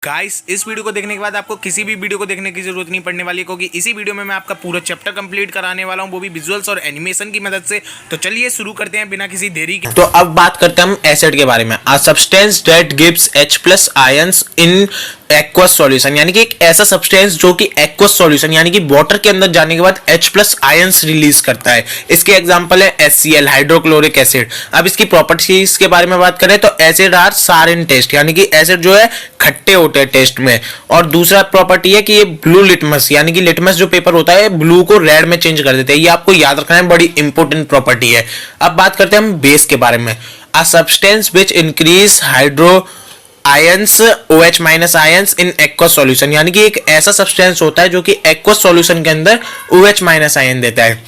Guys इस video को देखने के बाद आपको किसी भी वीडियो को देखने की जरूरत नहीं पड़ने वाली है, क्योंकि इसी वीडियो में मैं आपका पूरा चैप्टर कंप्लीट कराने वाला हूं, वो भी विजुअल्स और एनिमेशन की मदद से। तो चलिए शुरू करते हैं बिना किसी देरी के। तो अब बात करते हैं हम एसिड के बारे में। A substance that gives H+ ions in aqueous solution, यानी कि एक ऐसा सब्सटेंस जो कि एक्वस सॉल्यूशन यानी कि वाटर के अंदर जाने के बाद H+ आयंस रिलीज करता है। इसके एग्जांपल है HCl, हाइड्रोक्लोरिक एसिड। अब इसकी प्रॉपर्टीज के बारे में बात करें तो एसिड आर सार इन टेस्ट, यानी कि एसिड जो है खट्टे होते हैं टेस्ट में। और दूसरा प्रॉपर्टी है कि ये ब्लू लिटमस, यानी कि लिटमस जो पेपर होता है ब्लू को रेड में चेंज कर देते हैं। ये आपको याद रखना है, बड़ी इंपॉर्टेंट प्रॉपर्टी है। अब बात करते हैं हम बेस के बारे में। A substance which increase hydro ions OH- ions in aqueous solution, यानी कि एक ऐसा सब्सटेंस होता है जो कि एक्वस सॉल्यूशन के अंदर OH- आयन देता है।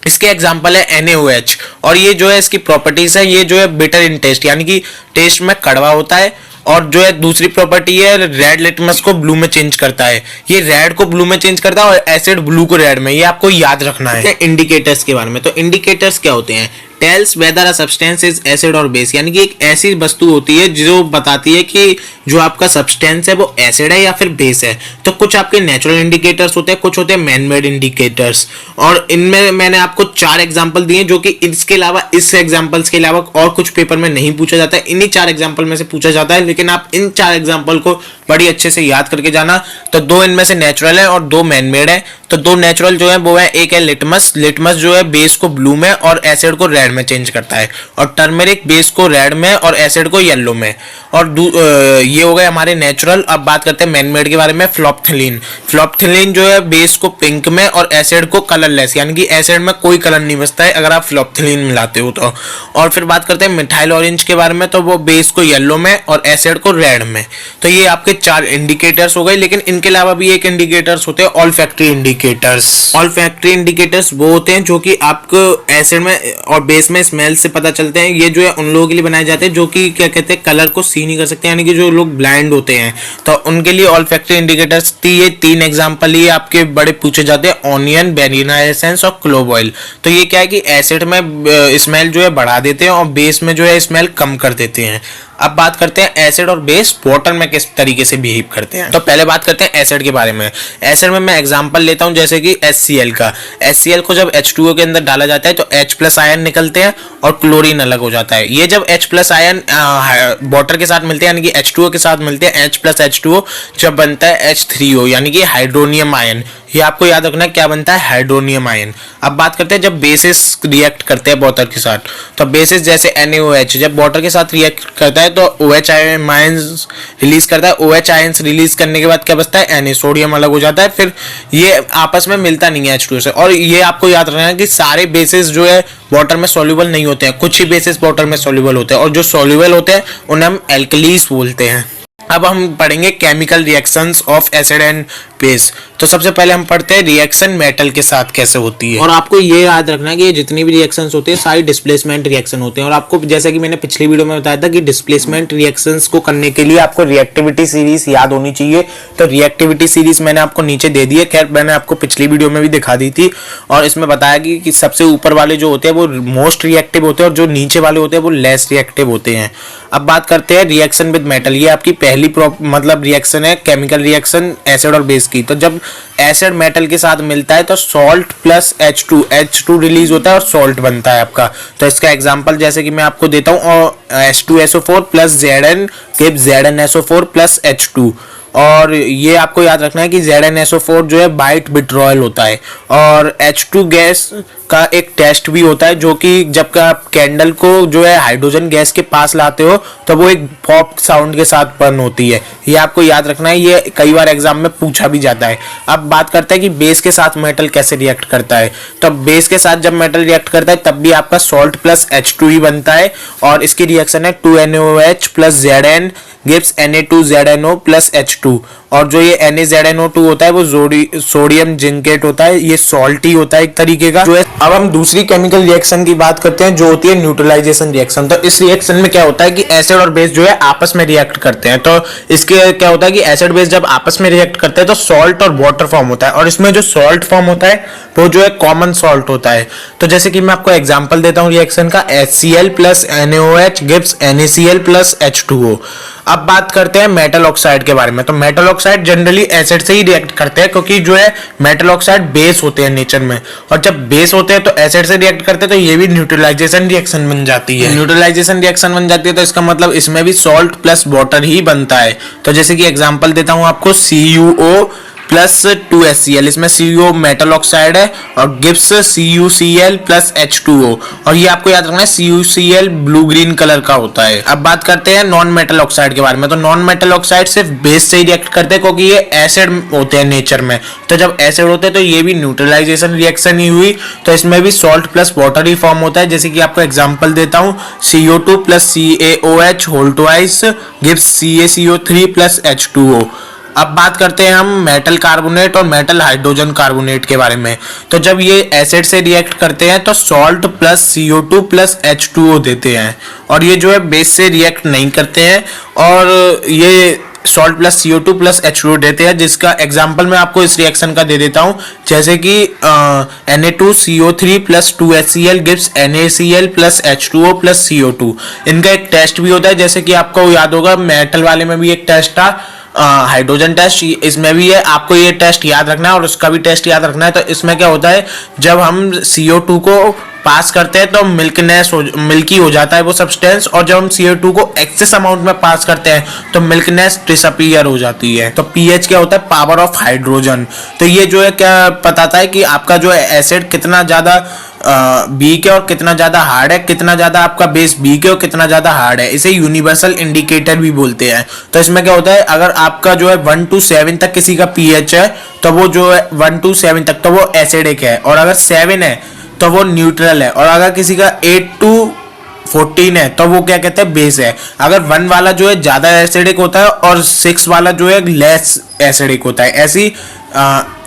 इसके एग्जांपल है NaOH। और ये जो है इसकी प्रॉपर्टीज है, ये जो है बिटर इन टेस्ट, यानी कि टेस्ट में कड़वा होता है। और जो है दूसरी प्रॉपर्टी है रेड लिटमस को ब्लू में चेंज करता है। ये रेड को ब्लू में चेंज करता है और एसिड ब्लू को रेड में। ये आपको याद रखना है। इंडिकेटर्स के बारे में, तो इंडिकेटर्स क्या होते हैं? Tells whether a substance is acid और बेस, यानी कि एक ऐसी वस्तु होती है जो बताती है कि जो आपका सब्सटेंस है वो एसिड है या फिर बेस है। तो कुछ आपके नेचुरल इंडिकेटर्स होते हैं, कुछ होते हैं मैन मेड इंडिकेटर्स। और इनमें मैंने आपको 4 एग्जांपल दिए जो कि इसके अलावा, इस एग्जांपल्स के अलावा और कुछ पेपर में नहीं पूछा जाता है। इन्हीं 4 एग्जांपल में से पूछा जाता है, लेकिन आप इन 4 एग्जांपल को बड़ी अच्छे से याद करके जाना। तो 2 इनमें से नेचुरल है और 2 मैन मेड है। तो 2 नेचुरल जो है वो है, एक है लिटमस। लिटमस जो है बेस को ब्लू में और एसिड को रेड में चेंज करता है। और टर्मेरिक बेस को रेड में और एसिड को येलो में। और ये हो गए हमारे नेचुरल। अब बात करते हैं मैन मेड के बारे में। फ्लॉपथिलीन। फ्लॉपथिलीन जो है बेस को पिंक में और एसिड को कलरलेस, यानी कि एसिड में कोई कलर नहीं बचता है अगर आप फ्लॉपथिलीन मिलाते हो तो। और फिर बात करते हैं मिथाइल ऑरेंज के बारे में, तो वो बेस को येलो में और एसिड को रेड में। तो ये आपके 4 इंडिकेटर्स हो गए। लेकिन इनके अलावा भी एक इंडिकेटर्स होते हैं ऑल्फैक्टरी इंडिकेटर्स। ऑल्फैक्टरी इंडिकेटर्स वो होते हैं जो कि आपको एसिड में और बेस में स्मेल से पता चलते हैं। ये जो है उन लोगों के लिए बनाए जाते हैं जो कि क्या कहते हैं, कलर को सी नहीं कर सकते, यानी कि जो लोग ब्लाइंड होते हैं, तो उनके लिए ऑल्फैक्टरी इंडिकेटर्स। ये 3 एग्जांपल ही आपके बड़े पूछे जाते हैं, ऑनियन, वेनिला एसेंस और क्लोव ऑयल। तो ये क्या है कि एसिड में स्मेल जो है बढ़ा देते हैं और बेस में जो है स्मेल कम कर देते हैं। अब बात करते हैं एसिड और बेस वाटर में किस तरीके से बिहेव करते हैं। तो पहले बात करते हैं एसिड के बारे में। एसिड में मैं एग्जांपल लेता हूं जैसे कि HCl का। HCl को जब H2O के अंदर डाला जाता है तो H+ आयन निकलते हैं और क्लोरीन अलग हो जाता है। ये जब H+ आयन वाटर के साथ मिलते हैं, यानी कि H2O के साथ मिलते हैं, H+H2O, जब बनता है H3O, यानी कि हाइड्रोनियम आयन। ये आपको याद रखना है क्या बनता है, हाइड्रोनियम आयन। अब बात करते हैं जब बेसिस रिएक्ट करते हैं वाटर के साथ, तो बेसिस जैसे NaOH जब वाटर के साथ रिएक्ट करता है तो OH आयंस रिलीज करता है। OH आयंस रिलीज करने के बाद क्या बचता है, Na, सोडियम अलग हो जाता है। फिर ये आपस में मिलता नहीं है H2O से। और ये आपको याद रखना है कि सारे बेसिस जो है वाटर में सॉल्युबल नहीं होते हैं, कुछ ही बेसिस वाटर में सॉल्युबल होते हैं, और जो सॉल्युबल होते हैं उन्हें हम एल्कलीज बोलते हैं। अब हम पढ़ेंगे chemical reactions of acid and base. तो सबसे पहले हम पढ़ते हैं रिएक्शन मेटल के साथ कैसे होती है। और आपको ये याद रखना है कि जितनी भी रिएक्शंस होते हैं सारी डिस्प्लेसमेंट रिएक्शन होते हैं। और आपको जैसा कि मैंने पिछली वीडियो में बताया था कि डिस्प्लेसमेंट रिएक्शंस को करने के लिए आपको रिएक्टिविटी सीरीज याद होनी चाहिए। तो रिएक्टिविटी सीरीज मैंने आपको नीचे दे दी है, खैर मैंने आपको पिछली वीडियो में भी दिखा दी थी। और इसमें बताया कि सबसे ऊपर वाले जो होते हैं वो मोस्ट रिएक्टिव होते हैं और जो नीचे वाले होते हैं वो लेस रिएक्टिव होते हैं। अब बात करते हैं रिएक्शन विद मेटल। ये आपकी पहली मतलब रिएक्शन है केमिकल रिएक्शन एसिड और बेस की। तो जब एसिड मेटल के साथ मिलता है तो सॉल्ट प्लस H2 रिलीज होता है और सॉल्ट बनता है आपका। तो इसका एग्जांपल जैसे कि मैं आपको देता हूँ, H2SO4 plus Zn gives ZnSO4 plus H2। और ये आपको याद रखना है कि ZnSO4 जो है बाइट विड्रॉयल होता है। और H2 गैस का एक टेस्ट भी होता है जो कि जब आप कैंडल को जो है हाइड्रोजन गैस के पास लाते हो तो वो एक पॉप साउंड के साथ बर्न होती है। ये आपको याद रखना है, ये कई बार एग्जाम में पूछा भी जाता है। अब बात करते हैं कि बेस के साथ मेटल कैसे रिएक्ट करता है। तो बेस के साथ जब मेटल रिएक्ट करता है तब भी आपका सॉल्ट प्लस H2 ही बनता है। और इसकी रिएक्शन है 2NaOH plus Zn gives Na2ZNO plus H2। और जो ये NaZNO2 होता है वो सोडियम जिंकेट होता है, ये सॉल्ट ही होता है एक तरीके का जो है। अब हम दूसरी केमिकल रिएक्शन की बात करते हैं जो होती है न्यूट्रलाइजेशन रिएक्शन। तो इस रिएक्शन में क्या होता है कि एसिड और बेस जो है आपस में रिएक्ट करते हैं। तो इसके क्या होता है कि एसिड बेस जब आपस में रिएक्ट करते हैं तो सॉल्ट और वाटर फॉर्म होता है। और इसमें जो सॉल्ट फॉर्म होता है वो जो है कॉमन सॉल्ट होता है। तो जैसे कि मैं आपको एग्जांपल देता हूँ रिएक्शन का, HCl plus NaOH gives NaCl plus H2O। अब बात करते हैं मेटल ऑक्साइड के बारे में। तो मेटल ऑक्साइड जनरली एसिड से ही रिएक्ट करते हैं, क्योंकि जो है मेटल ऑक्साइड बेस होते हैं नेचर में, और जब बेस होते हैं तो एसिड से रिएक्ट करते हैं, तो ये भी न्यूट्रलाइजेशन रिएक्शन बन जाती है। न्यूट्रलाइजेशन रिएक्शन बन जाती है तो इसका मतलब इसमें भी सॉल्ट प्लस वाटर ही बनता है। तो जैसे कि एग्जांपल देता हूं आपको, CuO प्लस 2HCl, इसमें CuO मेटल ऑक्साइड है, और गिब्स CuCl प्लस H2O, और ये आपको याद रखना है CuCl ब्लू ग्रीन कलर का होता है। अब बात करते हैं नॉन मेटल ऑक्साइड के बारे में। तो नॉन मेटल ऑक्साइड सिर्फ बेस से ही रिएक्ट करते हैं, क्योंकि ये एसिड होते हैं नेचर में। तो जब एसिड होते हैं तो ये भी न्यूट्रलाइजेशन रिएक्शन ही हुई, तो इसमें भी सॉल्ट प्लस वाटर ही फॉर्म होता है। जैसे कि आपको एग्जांपल देता हूँ, CO2 plus CaOH whole twice gives CaCO3 plus H2O। अब बात करते हैं हम मेटल कार्बोनेट और मेटल हाइड्रोजन कार्बोनेट के बारे में। तो जब ये एसिड से रिएक्ट करते हैं तो salt plus CO2 plus H2O देते हैं, और ये जो है बेस से रिएक्ट नहीं करते हैं, और ये salt plus CO2 plus H2O देते हैं। जिसका एग्जांपल मैं आपको इस रिएक्शन का दे देता हूँ, जैसे कि Na2CO3 plus 2HCl gives NaCl plus H2O plus CO2। इनका एक टेस्ट भी होता है, जैसे कि आपको याद होगा मेटल वाले में भी एक टेस्ट था, हाइड्रोजन टेस्ट, इसमें भी है। आपको ये टेस्ट याद रखना है और उसका भी टेस्ट याद रखना है। तो इसमें क्या होता है, जब हम CO2 को पास करते हैं तो मिल्की हो जाता है वो सब्सटेंस, और जब हम CO2 को एक्सेस अमाउंट में पास करते हैं तो मिल्कनेस डिसअपीयर हो जाती है। तो pH क्या होता है, पावर ऑफ हाइड्रोजन। तो ये जो है क्या बताता है कि आपका जो है एसिड कितना ज्यादा वीक है और कितना ज्यादा हार्ड है, कितना ज्यादा आपका बेस वीक है और कितना ज्यादा हार्ड है। इसे यूनिवर्सल इंडिकेटर भी बोलते हैं। तो इसमें क्या होता है, अगर आपका जो है 1 to 7 तक किसी का pH है तो वो जो है 1 to 7 तक तो वो एसिडिक है, और अगर 7 है तो वो न्यूट्रल है, और अगर किसी का 8 to 14 है तो वो क्या कहते हैं, बेस है। अगर 1 वाला जो है ज्यादा एसिडिक होता है और 6 वाला जो है लेस एसिडिक होता है। ऐसी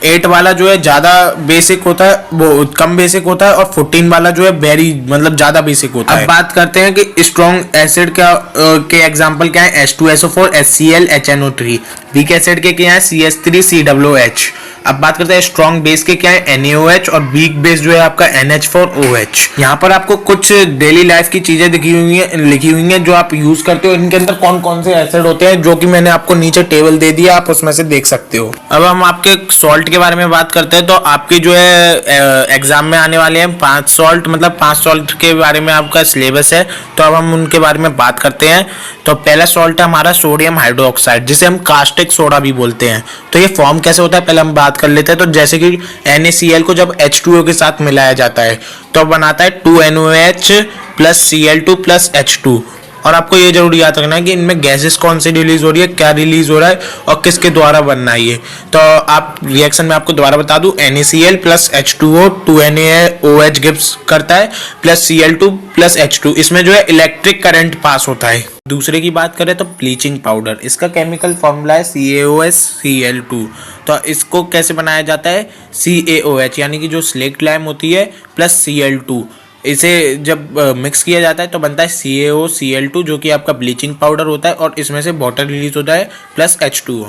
8 वाला जो है ज्यादा बेसिक होता है, वो कम बेसिक होता है, और 14 वाला जो है वेरी मतलब ज्यादा बेसिक होता है। अब बात करते हैं कि स्ट्रॉन्ग एसिड के एग्जांपल क्या है, H2SO4 HCl HNO3। Weak acid के क्या है, CH3 COOH। अब बात करते हैं स्ट्रॉन्ग बेस के क्या है, NaOH, और वीक बेस जो है आपका NH4OH। यहाँ पर आपको कुछ डेली लाइफ की चीजें लिखी हुई हैं जो आप यूज करते हो। इनके अंदर कौन कौन से एसिड होते हैं, जो कि मैंने आपको नीचे टेबल दे दिया, आप उसमें से देख सकते हो। अब हम आपके सॉल्ट के बारे में बात करते हैं। तो आपकी जो है एग्जाम में आने वाले हैं 5 सॉल्ट, मतलब 5 सॉल्ट के बारे में आपका सिलेबस है। तो अब हम उनके बारे में बात करते हैं। तो पहला सॉल्ट है हमारा सोडियम हाइड्रोक्साइड, जिसे हम कास्टिक सोडा भी बोलते हैं। तो ये फॉर्म कैसे होता है पहले हम बात कर लेते हैं। तो जैसे कि NaCl को जब H2O के साथ मिलाया जाता है तो बनाता है 2NOH plus Cl2 plus H2। और आपको ये जरूर याद रखना है कि इनमें गैसेस कौन सी रिलीज हो रही है, क्या रिलीज हो रहा है, और किसके द्वारा बनना है ये। तो आप रिएक्शन में आपको दोबारा बता दूं, NaCl plus H2O 2NaOH gives करता है प्लस Cl2 प्लस H2। इसमें जो है इलेक्ट्रिक करंट पास होता है। दूसरे की बात करें तो ब्लीचिंग पाउडर, इसका केमिकल फॉर्मूला है CaOH तो इसको कैसे बनाया जाता है, CaOH यानी कि जो स्लेक्ट लाइम होती है प्लस Cl2, इसे जब मिक्स किया जाता है तो बनता है CaOCl2, जो कि आपका ब्लीचिंग पाउडर होता है, और इसमें से वाटर रिलीज होता है प्लस H2O।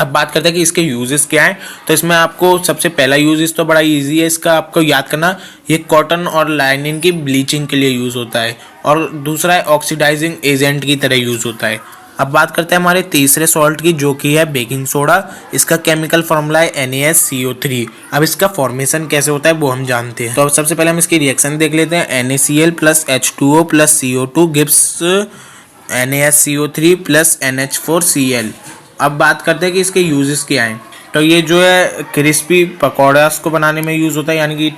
अब बात करते हैं कि इसके यूजेस क्या हैं। तो इसमें आपको सबसे पहला यूजेस तो बड़ा इजी है इसका, आपको याद करना, ये कॉटन और लाइनिंग की ब्लीचिंग के लिए यूज़ होता है, और दूसरा है ऑक्सीडाइजिंग एजेंट की तरह यूज़ होता है। अब बात करते हैं हमारे तीसरे सॉल्ट की, जो कि है बेकिंग सोडा। इसका केमिकल फॉर्मूला है NaSCO3। अब इसका फॉर्मेशन कैसे होता है वो हम जानते हैं। तो अब सबसे पहले हम इसकी रिएक्शन देख लेते हैं। NaCl plus H2O plus CO2 gives NaSCO3 plus NH4Cl। अब बात करते हैं कि इसके यूजेस क्या हैं। तो ये जो है क्रिस्पी पकौड़ास को बनाने में यूज़ होता है, यानी कि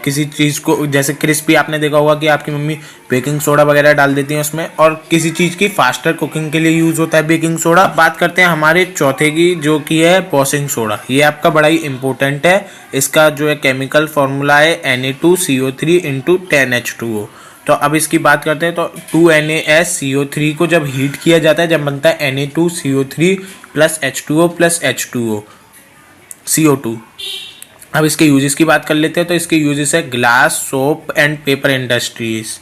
किसी चीज़ को, जैसे क्रिस्पी आपने देखा होगा कि आपकी मम्मी बेकिंग सोडा वगैरह डाल देती हैं उसमें, और किसी चीज़ की फास्टर कुकिंग के लिए यूज़ होता है बेकिंग सोडा। बात करते हैं हमारे चौथे की, जो कि है वॉशिंग सोडा। ये आपका बड़ा ही इंपॉर्टेंट है। इसका जो है केमिकल फॉर्मूला है Na2CO3 × 10H2O। तो अब इसकी बात करते हैं। तो 2NaSCO3 को जब हीट किया जाता है, जब बनता है Na2CO3 plus H2O plus H2O CO2। अब इसके यूजेस की बात कर लेते हैं। तो इसके यूजेस है glass, soap and paper industries.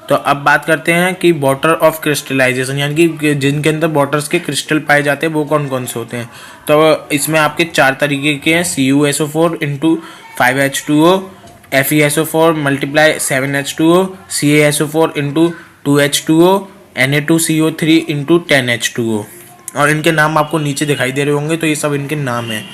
तो अब बात करते हैं कि वाटर ऑफ क्रिस्टलाइजेशन, यानी कि जिनके अंदर वाटर्स के क्रिस्टल पाए जाते हैं वो कौन कौन से होते हैं। तो इसमें आपके 4 तरीके के हैं, CuSO4 × 5H2O, FeSO4 × 7H2O, CaSO4 × 2H2O Na2CO3 into 10H2O, और इनके नाम आपको नीचे दिखाई दे रहे होंगे, तो ये सब इनके नाम हैं।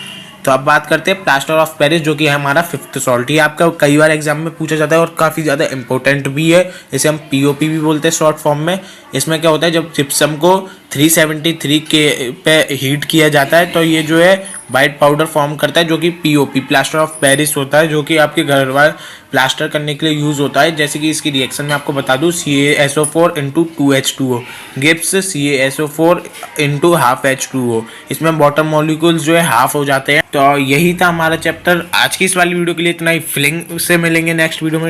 तो अब बात करते हैं प्लास्टर ऑफ पेरिस, जो कि है हमारा 5th सॉल्ट। ये आपका कई बार एग्जाम में पूछा जाता है और काफ़ी ज़्यादा इंपॉर्टेंट भी है। इसे हम POP भी बोलते हैं शॉर्ट फॉर्म में। इसमें क्या होता है, जब जिप्सम को 373 के पे हीट किया जाता है तो ये जो है वाइट पाउडर फॉर्म करता है, जो कि POP प्लास्टर ऑफ पेरिस होता है, जो कि आपके घर वाले प्लास्टर करने के लिए यूज़ होता है। जैसे कि इसकी रिएक्शन में आपको बता दूँ, CaSO4 into 2H2O gives CaSO4 into half H2O। इसमें वाटर मॉलिक्यूल्स जो है हाफ हो जाते हैं। तो यही था हमारा चैप्टर। आज की इस वाली वीडियो के लिए इतना ही। फिलिंग से मिलेंगे नेक्स्ट वीडियो में।